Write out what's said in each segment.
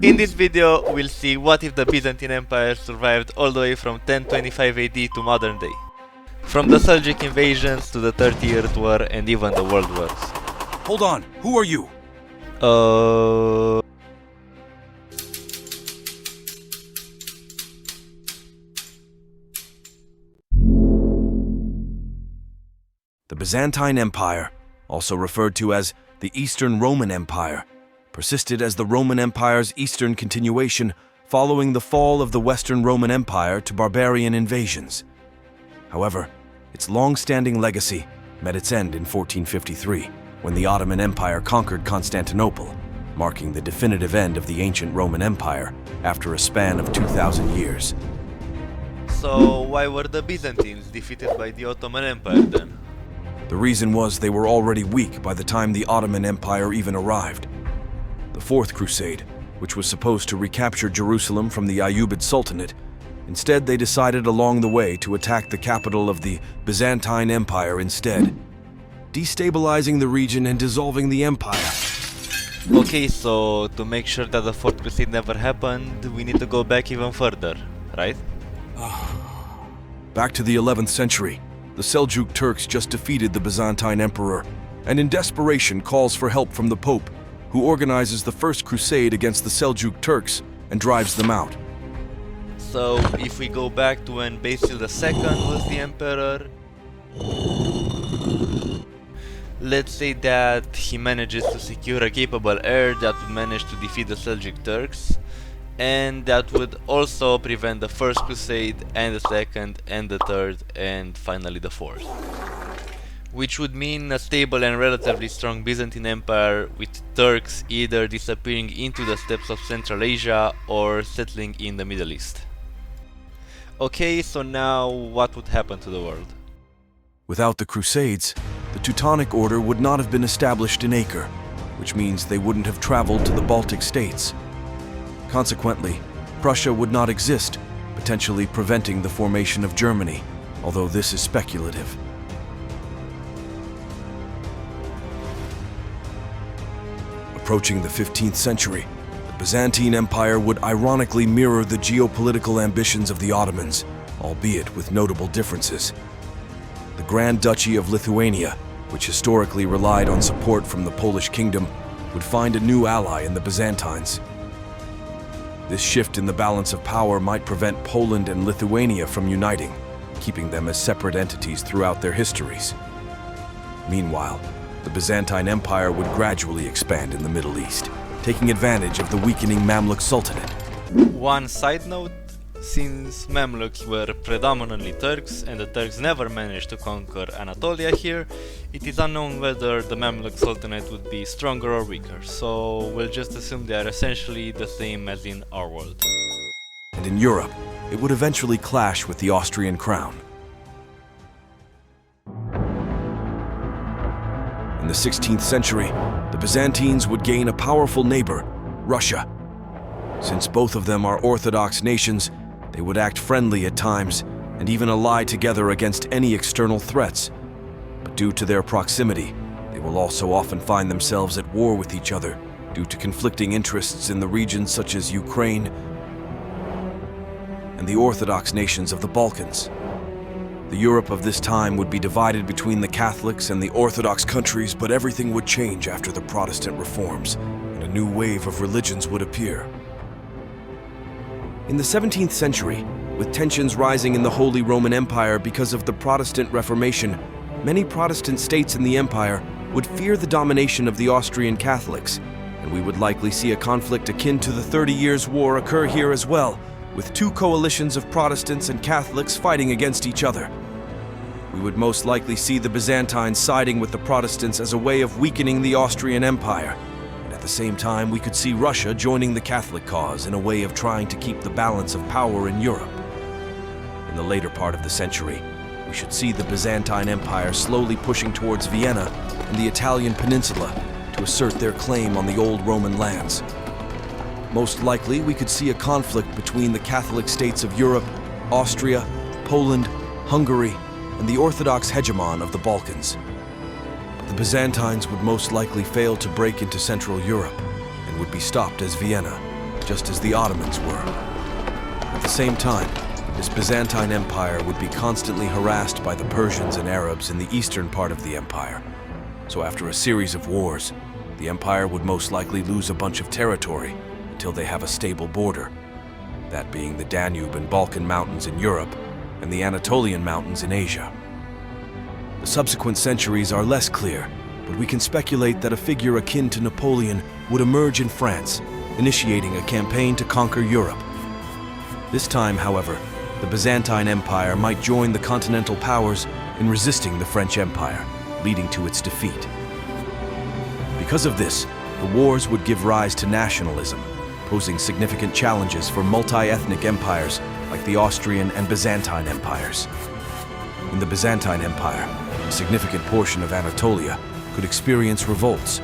In this video, we'll see what if the Byzantine Empire survived all the way from 1025 AD to modern day. From the Seljuk invasions to the 30-year war and even the world wars. Hold on, who are you? The Byzantine Empire, also referred to as the Eastern Roman Empire, persisted as the Roman Empire's eastern continuation following the fall of the Western Roman Empire to barbarian invasions. However, its long-standing legacy met its end in 1453, when the Ottoman Empire conquered Constantinople, marking the definitive end of the ancient Roman Empire after a span of 2,000 years. So why were the Byzantines defeated by the Ottoman Empire then? The reason was they were already weak by the time the Ottoman Empire even arrived. The Fourth Crusade, which was supposed to recapture Jerusalem from the Ayyubid Sultanate, instead they decided along the way to attack the capital of the Byzantine Empire instead, destabilizing the region and dissolving the empire. Okay, so to make sure that the Fourth Crusade never happened, we need to go back even further, right? Back to the 11th century, the Seljuk Turks just defeated the Byzantine Emperor, and in desperation calls for help from the Pope, who organizes the First Crusade against the Seljuk Turks and drives them out. So if we go back to when Basil II was the emperor, let's say that he manages to secure a capable heir that would manage to defeat the Seljuk Turks, and that would also prevent the First Crusade and the Second and the Third and finally the Fourth. Which would mean a stable and relatively strong Byzantine Empire with Turks either disappearing into the steppes of Central Asia or settling in the Middle East. Okay, so now what would happen to the world? Without the Crusades, the Teutonic Order would not have been established in Acre, which means they wouldn't have traveled to the Baltic states. Consequently, Prussia would not exist, potentially preventing the formation of Germany, although this is speculative. Approaching the 15th century, the Byzantine Empire would ironically mirror the geopolitical ambitions of the Ottomans, albeit with notable differences. The Grand Duchy of Lithuania, which historically relied on support from the Polish kingdom, would find a new ally in the Byzantines. This shift in the balance of power might prevent Poland and Lithuania from uniting, keeping them as separate entities throughout their histories. Meanwhile, the Byzantine Empire would gradually expand in the Middle East, taking advantage of the weakening Mamluk Sultanate. One side note, since Mamluks were predominantly Turks and the Turks never managed to conquer Anatolia here, it is unknown whether the Mamluk Sultanate would be stronger or weaker, so we'll just assume they are essentially the same as in our world. And in Europe, it would eventually clash with the Austrian crown. In the 16th century, the Byzantines would gain a powerful neighbor, Russia. Since both of them are Orthodox nations, they would act friendly at times and even ally together against any external threats. But due to their proximity, they will also often find themselves at war with each other due to conflicting interests in the regions such as Ukraine and the Orthodox nations of the Balkans. The Europe of this time would be divided between the Catholics and the Orthodox countries, but everything would change after the Protestant reforms, and a new wave of religions would appear. In the 17th century, with tensions rising in the Holy Roman Empire because of the Protestant Reformation, many Protestant states in the empire would fear the domination of the Austrian Catholics, and we would likely see a conflict akin to the 30 Years' War occur here as well, with two coalitions of Protestants and Catholics fighting against each other. We would most likely see the Byzantines siding with the Protestants as a way of weakening the Austrian Empire. At the same time, we could see Russia joining the Catholic cause in a way of trying to keep the balance of power in Europe. In the later part of the century, we should see the Byzantine Empire slowly pushing towards Vienna and the Italian peninsula to assert their claim on the old Roman lands. Most likely, we could see a conflict between the Catholic states of Europe, Austria, Poland, Hungary, and the Orthodox hegemon of the Balkans. The Byzantines would most likely fail to break into Central Europe and would be stopped as Vienna, just as the Ottomans were. At the same time, this Byzantine Empire would be constantly harassed by the Persians and Arabs in the eastern part of the empire. So after a series of wars, the empire would most likely lose a bunch of territory until they have a stable border, that being the Danube and Balkan Mountains in Europe and the Anatolian Mountains in Asia. The subsequent centuries are less clear, but we can speculate that a figure akin to Napoleon would emerge in France, initiating a campaign to conquer Europe. This time, however, the Byzantine Empire might join the continental powers in resisting the French Empire, leading to its defeat. Because of this, the wars would give rise to nationalism, posing significant challenges for multi-ethnic empires like the Austrian and Byzantine empires. In the Byzantine Empire, a significant portion of Anatolia could experience revolts,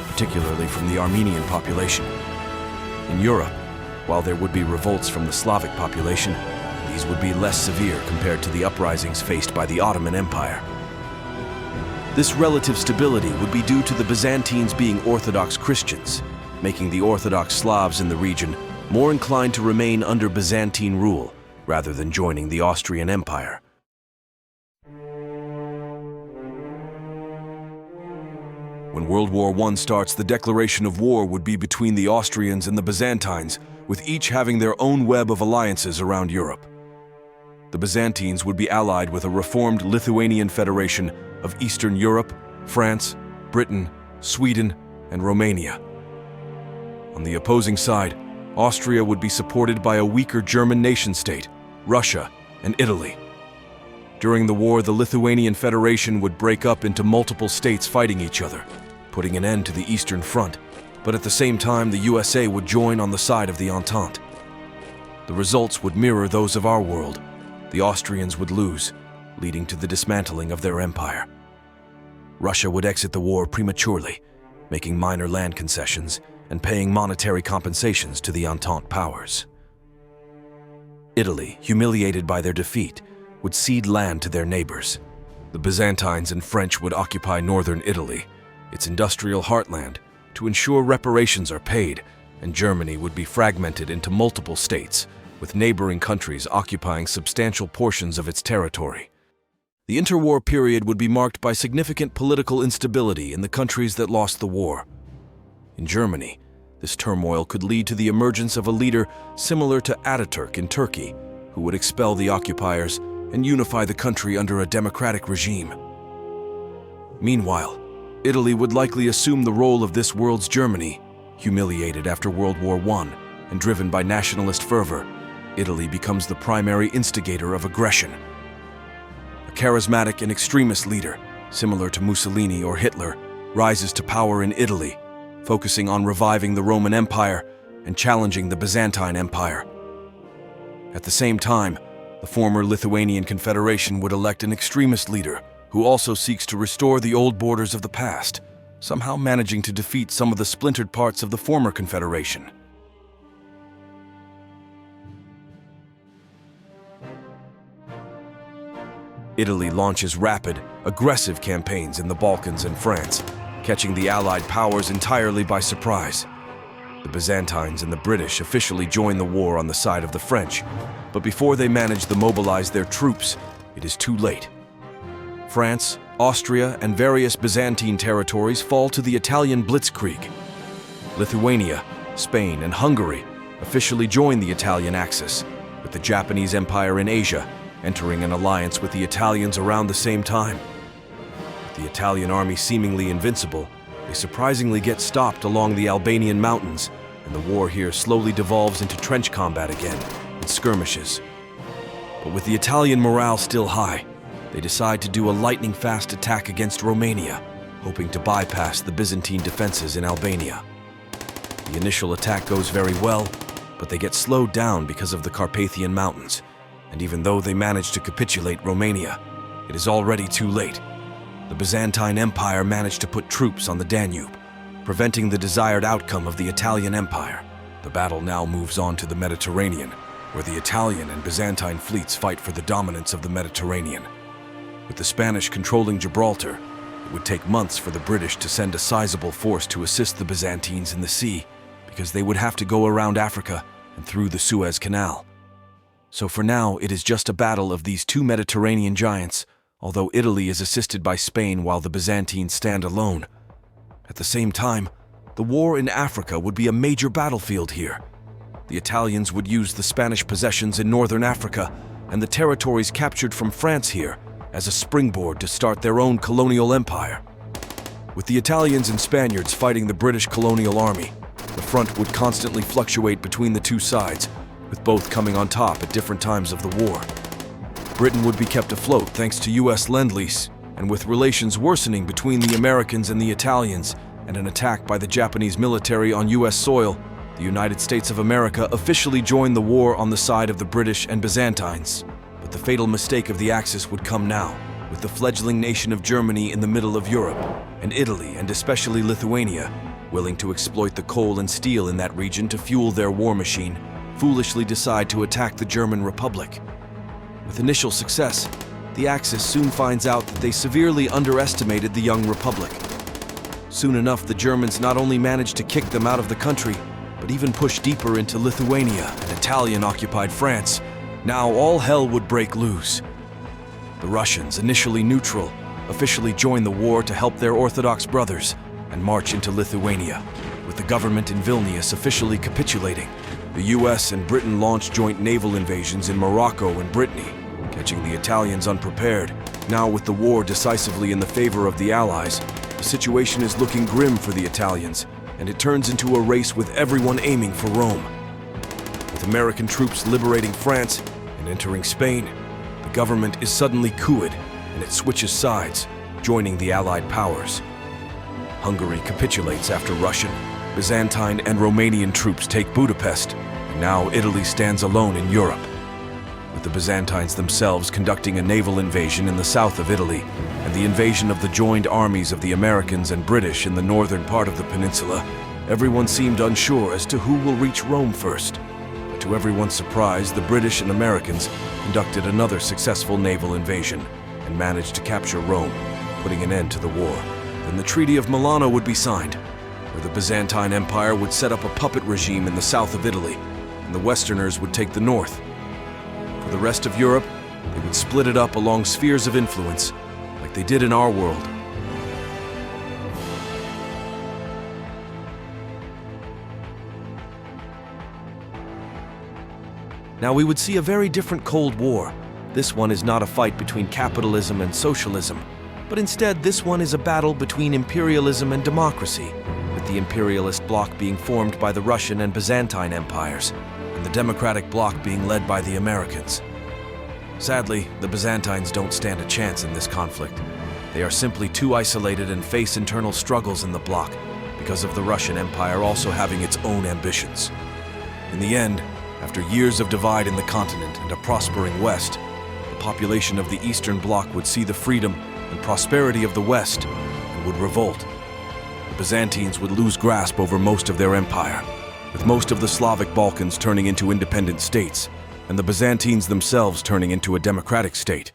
particularly from the Armenian population. In Europe, while there would be revolts from the Slavic population, these would be less severe compared to the uprisings faced by the Ottoman Empire. This relative stability would be due to the Byzantines being Orthodox Christians, making the Orthodox Slavs in the region more inclined to remain under Byzantine rule rather than joining the Austrian Empire. When World War I starts, the declaration of war would be between the Austrians and the Byzantines, with each having their own web of alliances around Europe. The Byzantines would be allied with a reformed Lithuanian Federation of Eastern Europe, France, Britain, Sweden, and Romania. On the opposing side, Austria would be supported by a weaker German nation-state, Russia, and Italy. During the war, the Lithuanian Federation would break up into multiple states fighting each other, putting an end to the Eastern Front, but at the same time the USA would join on the side of the Entente. The results would mirror those of our world. The Austrians would lose, leading to the dismantling of their empire. Russia would exit the war prematurely, making minor land concessions and paying monetary compensations to the Entente powers. Italy, humiliated by their defeat, would cede land to their neighbors. The Byzantines and French would occupy northern Italy, its industrial heartland, to ensure reparations are paid, and Germany would be fragmented into multiple states, with neighboring countries occupying substantial portions of its territory. The interwar period would be marked by significant political instability in the countries that lost the war. In Germany, this turmoil could lead to the emergence of a leader similar to Ataturk in Turkey, who would expel the occupiers and unify the country under a democratic regime. Meanwhile, Italy would likely assume the role of this world's Germany. Humiliated after World War I and driven by nationalist fervor, Italy becomes the primary instigator of aggression. A charismatic and extremist leader, similar to Mussolini or Hitler, rises to power in Italy, focusing on reviving the Roman Empire and challenging the Byzantine Empire. At the same time, the former Lithuanian Confederation would elect an extremist leader who also seeks to restore the old borders of the past, somehow managing to defeat some of the splintered parts of the former Confederation. Italy launches rapid, aggressive campaigns in the Balkans and France, catching the Allied powers entirely by surprise. The Byzantines and the British officially join the war on the side of the French, but before they manage to mobilize their troops, it is too late. France, Austria, and various Byzantine territories fall to the Italian blitzkrieg. Lithuania, Spain, and Hungary officially join the Italian Axis, with the Japanese Empire in Asia entering an alliance with the Italians around the same time. With the Italian army seemingly invincible, they surprisingly get stopped along the Albanian mountains, and the war here slowly devolves into trench combat again, and skirmishes. But with the Italian morale still high, they decide to do a lightning-fast attack against Romania, hoping to bypass the Byzantine defenses in Albania. The initial attack goes very well, but they get slowed down because of the Carpathian Mountains, and even though they manage to capitulate Romania, it is already too late. The Byzantine Empire managed to put troops on the Danube, preventing the desired outcome of the Italian Empire. The battle now moves on to the Mediterranean, where the Italian and Byzantine fleets fight for the dominance of the Mediterranean. With the Spanish controlling Gibraltar, it would take months for the British to send a sizable force to assist the Byzantines in the sea, because they would have to go around Africa and through the Suez Canal. So for now, it is just a battle of these two Mediterranean giants, although Italy is assisted by Spain while the Byzantines stand alone. At the same time, the war in Africa would be a major battlefield here. The Italians would use the Spanish possessions in northern Africa and the territories captured from France here as a springboard to start their own colonial empire. With the Italians and Spaniards fighting the British colonial army, the front would constantly fluctuate between the two sides, with both coming on top at different times of the war. Britain would be kept afloat thanks to US Lend-Lease, and with relations worsening between the Americans and the Italians, and an attack by the Japanese military on US soil, the United States of America officially joined the war on the side of the British and Byzantines. But the fatal mistake of the Axis would come now, with the fledgling nation of Germany in the middle of Europe, and Italy, and especially Lithuania, willing to exploit the coal and steel in that region to fuel their war machine, foolishly decide to attack the German Republic. With initial success, the Axis soon finds out that they severely underestimated the young Republic. Soon enough, the Germans not only managed to kick them out of the country, but even push deeper into Lithuania and Italian-occupied France. Now all hell would break loose. The Russians, initially neutral, officially joined the war to help their Orthodox brothers and march into Lithuania, with the government in Vilnius officially capitulating. The US and Britain launched joint naval invasions in Morocco and Brittany, catching the Italians unprepared. Now, with the war decisively in the favor of the Allies, the situation is looking grim for the Italians, and it turns into a race with everyone aiming for Rome. With American troops liberating France and entering Spain, the government is suddenly couped, and it switches sides, joining the Allied powers. Hungary capitulates after Russian, Byzantine, and Romanian troops take Budapest, and now Italy stands alone in Europe. With the Byzantines themselves conducting a naval invasion in the south of Italy, and the invasion of the joined armies of the Americans and British in the northern part of the peninsula, everyone seemed unsure as to who will reach Rome first. But to everyone's surprise, the British and Americans conducted another successful naval invasion and managed to capture Rome, putting an end to the war. Then the Treaty of Milano would be signed, where the Byzantine Empire would set up a puppet regime in the south of Italy, and the Westerners would take the north. For the rest of Europe, they would split it up along spheres of influence, like they did in our world. Now we would see a very different Cold War. This one is not a fight between capitalism and socialism, but instead this one is a battle between imperialism and democracy, with the imperialist bloc being formed by the Russian and Byzantine empires, and the democratic bloc being led by the Americans. Sadly, the Byzantines don't stand a chance in this conflict. They are simply too isolated and face internal struggles in the bloc because of the Russian Empire also having its own ambitions. In the end, after years of divide in the continent and a prospering West, the population of the Eastern Bloc would see the freedom and prosperity of the West and would revolt. The Byzantines would lose grasp over most of their empire, with most of the Slavic Balkans turning into independent states, and the Byzantines themselves turning into a democratic state.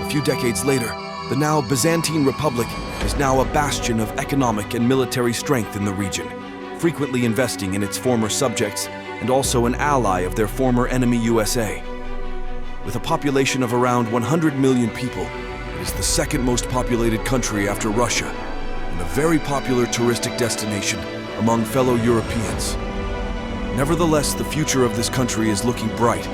A few decades later, the now Byzantine Republic is now a bastion of economic and military strength in the region, frequently investing in its former subjects and also an ally of their former enemy USA. With a population of around 100 million people, it is the second most populated country after Russia, and a very popular touristic destination among fellow Europeans. Nevertheless, the future of this country is looking bright,